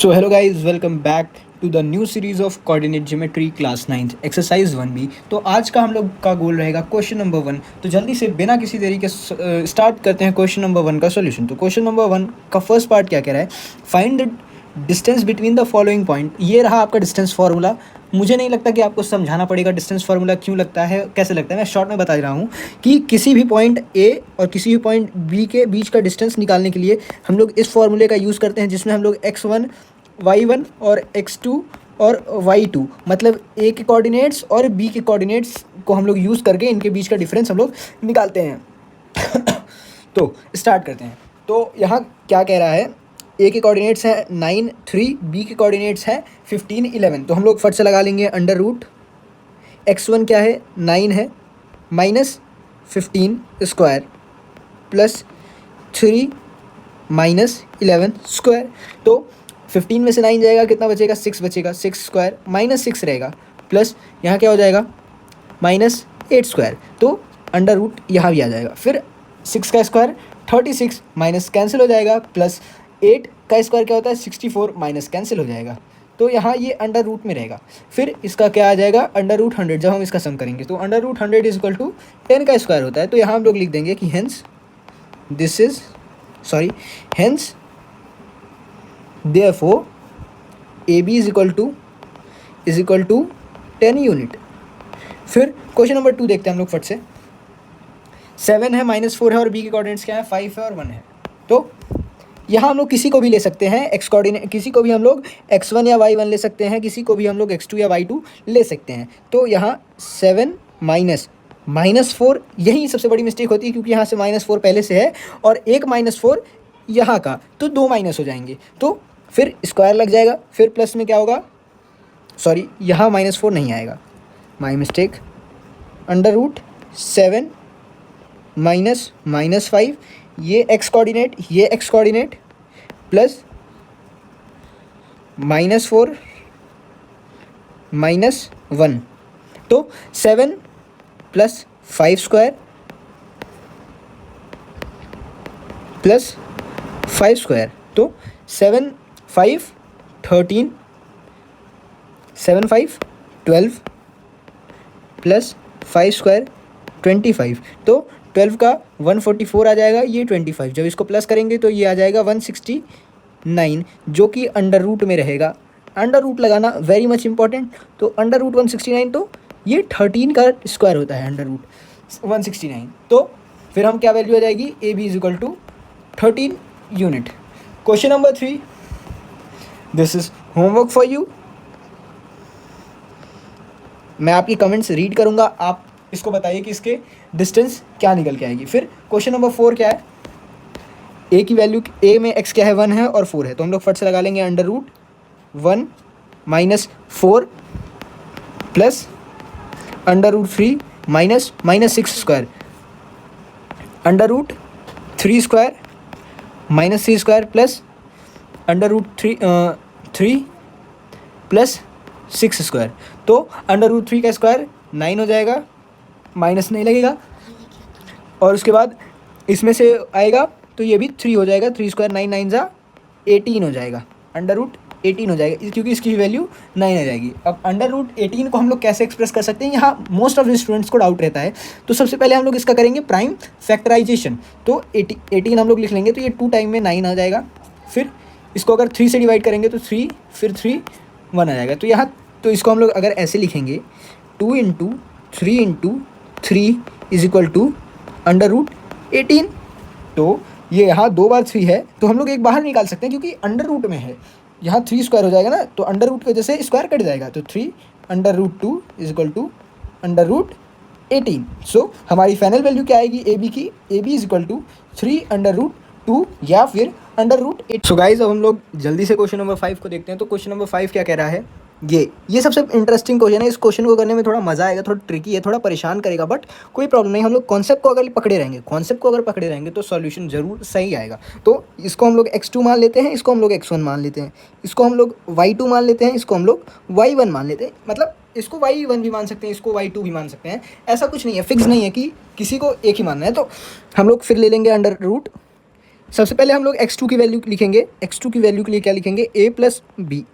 So hello guys, welcome back to the new series of coordinate geometry class 9th exercise 1b। तो आज का हम लोग का गोल रहेगा क्वेश्चन नंबर 1। तो जल्दी से बिना किसी देरी के स्टार्ट करते हैं क्वेश्चन नंबर 1 का सॉल्यूशन। तो क्वेश्चन नंबर 1 का फर्स्ट पार्ट क्या कह रहा है, find the distance between the following point. ये रहा आपका डिस्टेंस फार्मूला। मुझे नहीं लगता कि आपको समझाना पड़ेगा डिस्टेंस फार्मूला क्यों लगता है, कैसे लगता है। मैं शॉर्ट में बता रहा हूँ कि किसी भी पॉइंट ए और किसी भी पॉइंट बी के बीच का डिस्टेंस निकालने के लिए हम लोग इस फॉर्मूले का यूज़ करते हैं, जिसमें हम लोग x1 y1 और x2 और y2 मतलब ए के कोऑर्डिनेट्स और बी के कोऑर्डिनेट्स को हम लोग यूज़ करके इनके बीच का डिफरेंस हम लोग निकालते हैं। तो स्टार्ट करते हैं। तो यहाँ क्या कह रहा है, ए के कोऑर्डिनेट्स हैं 9 3, बी के कोऑर्डिनेट्स हैं 15 11। तो हम लोग फट से लगा लेंगे अंडर रूट x1 क्या है 9 है minus 15 square plus 3 minus 11 square. तो 15 में से 9 जाएगा, कितना बचेगा 6 बचेगा, 6 स्क्वायर माइनस 6 रहेगा प्लस यहाँ क्या हो जाएगा माइनस 8 स्क्वायर। तो अंडर रूट यहाँ भी आ जाएगा। फिर 6 का स्क्वायर 36 माइनस कैंसिल हो जाएगा प्लस 8 का स्क्वायर क्या होता है 64 माइनस कैंसिल हो जाएगा। तो यहाँ ये अंडर रूट में रहेगा। फिर इसका क्या आ जाएगा अंडर रूट 100। जब हम इसका सम करेंगे तो under root 100 is equal to 10 का स्क्वायर होता है। तो यहाँ हम लोग लिख देंगे कि hence therefore AB is equal to 10 unit. फिर क्वेश्चन नंबर 2 देखते हैं हम लोग फट से। 7 है -4 है और बी के कोऑर्डिनेट्स क्या है 5 है और 1 है। तो यहाँ हम लोग किसी को भी ले सकते हैं एक्स कोऑर्डिनेट, किसी को भी हम लोग x1 या y1 ले सकते हैं, किसी को भी हम लोग x2 या y2 ले सकते हैं। तो यहाँ 7 -4 यही सबसे बड़ी मिस्टेक होती है, क्योंकि यहाँ से -4 पहले से है और एक -4 यहाँ का, तो 2 माइनस हो जाएंगे। तो फिर स्क्वायर लग जाएगा। फिर प्लस में क्या होगा, सॉरी यहाँ -4 नहीं आएगा, माई मिस्टेक। अंडर रूट 7 -5 ये एक्स कोऑर्डिनेट प्लस -4 -1। तो 7 प्लस 5 स्क्वायर प्लस 5 स्क्वायर। तो 7 5 13 7 5 12 प्लस 5 स्क्वायर 25। तो 12 का 144 आ जाएगा, ये 25। जब इसको प्लस करेंगे तो ये आ जाएगा 169, जो कि अंडर रूट में रहेगा। अंडर रूट लगाना वेरी मच इंपॉर्टेंट। तो अंडर रूट 169, तो ये 13 का स्क्वायर होता है अंडर रूट 169। तो फिर हम क्या वैल्यू आ जाएगी, A B is equal to 13 unit. Question number 3, this is homework for you. मैं आपकी कमेंट्स रीड करूंगा, आप इसको बताइए कि इसके डिस्टेंस क्या निकल के आएगी। फिर क्वेश्चन नंबर 4 क्या है, ए की वैल्यू, ए में एक्स क्या है 1 है और 4 है। तो हम लोग फट से लगा लेंगे under root 1 -4 plus under root 3 minus 6 square, under root 3 square -3 square plus under root 3 plus 6 square. तो अंडर रूट 3 का स्क्वायर 9 हो जाएगा, माइनस नहीं लगेगा। और उसके बाद इसमें से आएगा तो ये भी 3 हो जाएगा, 3 स्क्वायर 9 9 जा 18 हो जाएगा, अंडर रूट 18 हो जाएगा, क्योंकि इसकी वैल्यू 9 आ जाएगी। अब अंडर रूट 18 को हम लोग कैसे एक्सप्रेस कर सकते हैं, यहाँ मोस्ट ऑफ द स्टूडेंट्स को डाउट रहता है। तो सबसे पहले हम लोग इसका करेंगे प्राइम फैक्टराइजेशन। तो 18 हम लोग लिख लेंगे, तो ये 2 टाइम में 9 आ जाएगा। फिर इसको अगर 3 से डिवाइड करेंगे तो 3, फिर 3 1 आ जाएगा। तो यहाँ तो इसको हम लोग अगर ऐसे लिखेंगे 2 × 3 × 3 is equal to under root 18। तो ये यहाँ 2 बार 3 है, तो हम लोग एक बाहर निकाल सकते हैं, क्योंकि अंडर रूट में है। यहाँ 3 स्क्वायर हो जाएगा ना, तो अंडर रूट की वजह से स्क्वायर कट जाएगा। तो 3 under root 2 is equal to under root 18। So हमारी फाइनल वैल्यू क्या आएगी ए बी की, A B is equal to 3 under root 2 या फिर अंडर रूट 8। सो गाइज अब हम लोग जल्दी से क्वेश्चन नंबर 5 को देखते हैं। तो क्वेश्चन नंबर 5 क्या कह रहा है, ये सबसे इंटरेस्टिंग क्वेश्चन है। इस क्वेश्चन को करने में थोड़ा मज़ा आएगा, थोड़ा ट्रिकी है, थोड़ा परेशान करेगा, बट कोई प्रॉब्लम नहीं। हम लोग कॉन्सेप्ट को अगर पकड़े रहेंगे तो सॉल्यूशन ज़रूर सही आएगा। तो इसको हम लोग x2 मान लेते हैं, इसको हम लोग x1 मान लेते हैं, इसको हम लोग y2 मान लेते हैं, इसको हम लोग y1 मान लेते हैं। मतलब इसको y1 भी मान सकते हैं, इसको y2 भी मान सकते हैं। ऐसा कुछ नहीं है, फिक्स नहीं है कि किसी को एक ही मानना है। तो हम लोग फिर ले लेंगे अंडर रूट सबसे पहले हम लोग x2 की वैल्यू लिखेंगे। x2 की वैल्यू के लिए क्या लिखेंगे, a प्लस बी।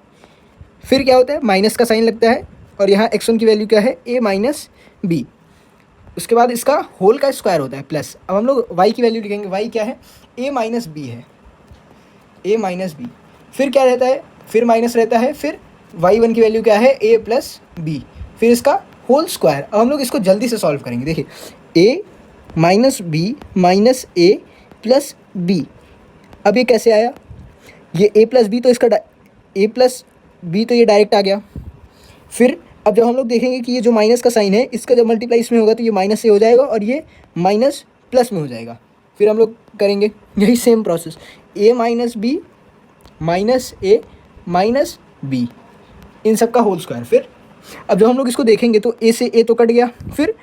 फिर क्या होता है, माइनस का साइन लगता है और यहाँ x1 की वैल्यू क्या है, a माइनस बी। उसके बाद इसका होल का स्क्वायर होता है प्लस। अब हम लोग y की वैल्यू लिखेंगे। y क्या है, a माइनस बी है, a माइनस बी। फिर क्या रहता है, फिर माइनस रहता है। फिर y1 की वैल्यू क्या है, a प्लस बी। फिर इसका होल स्क्वायर। अब हम लोग इसको जल्दी से सॉल्व करेंगे। देखिए, a minus B minus a plus B. अब ये कैसे आया, ये a प्लस बी तो इसका a प्लस बी तो ये डायरेक्ट आ गया। फिर अब जब हम लोग देखेंगे कि ये जो माइनस का साइन है, इसका जब मल्टीप्लाई इसमें होगा तो ये माइनस से हो जाएगा और ये माइनस प्लस में हो जाएगा। फिर हम लोग करेंगे यही same process, a minus B minus a minus B, इन सब का होल स्क्वायर। फिर अब जब हम लोग इसको देखेंगे तो a से a तो कट गया, फिर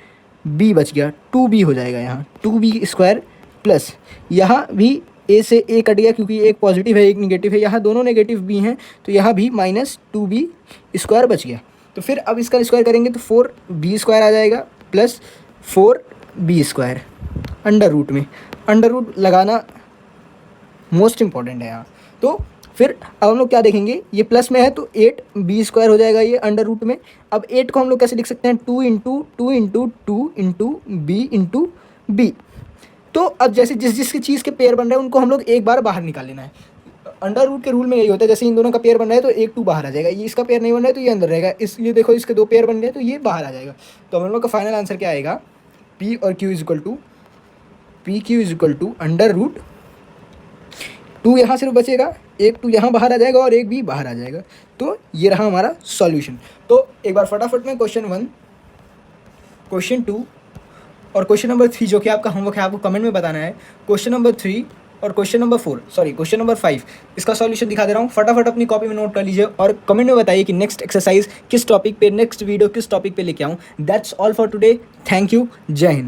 b बच गया, 2b हो जाएगा यहाँ, 2b स्क्वायर प्लस यहाँ भी a से a कट गया क्योंकि एक पॉजिटिव है एक निगेटिव है, यहाँ दोनों नेगेटिव b हैं तो यहाँ भी माइनस 2b स्क्वायर बच गया। तो फिर अब इसका स्क्वायर करेंगे तो 4b स्क्वायर आ जाएगा plus 4b square under root में। अंडर रूट लगाना मोस्ट इम्पॉर्टेंट है यहाँ। तो फिर अब हम लोग क्या देखेंगे, ये प्लस में है तो 8b स्क्वायर हो जाएगा ये अंडर रूट में। अब 8 को हम लोग कैसे लिख सकते हैं, 2 into 2 into 2 into B into B. तो अब जैसे जिस जिसकी चीज़ के पेयर बन रहे हैं उनको हम लोग एक बार बाहर निकाल लेना है। अंडर रूट के रूल में यही होता है, जैसे इन दोनों का पेयर बन रहा है तो 1 2 बाहर आ जाएगा, ये इसका पेयर नहीं बन रहा है तो ये अंदर रहेगा। इसलिए देखो इसके 2 पेयर बन गए तो ये बाहर आ जाएगा। तो हम लोग का फाइनल आंसर क्या आएगा, p और q is equal to under root 2 यहाँ सिर्फ बचेगा, एक 2 यहाँ बाहर आ जाएगा और एक भी बाहर आ जाएगा। तो ये रहा हमारा सॉल्यूशन। तो एक बार फटाफट में क्वेश्चन 1, क्वेश्चन 2 और क्वेश्चन नंबर 3 जो कि आपका होमवर्क है आपको कमेंट में बताना है। क्वेश्चन नंबर 3 और क्वेश्चन नंबर क्वेश्चन नंबर 5 इसका सॉल्यूशन दिखा दे रहा हूँ। फटाफट अपनी कॉपी में नोट कर लीजिए और कमेंट में बताइए कि नेक्स्ट एक्सरसाइज किस टॉपिक पे, नेक्स्ट वीडियो किस टॉपिक पे लेके आऊँ। That's all for today. Thank you. जय हिंद।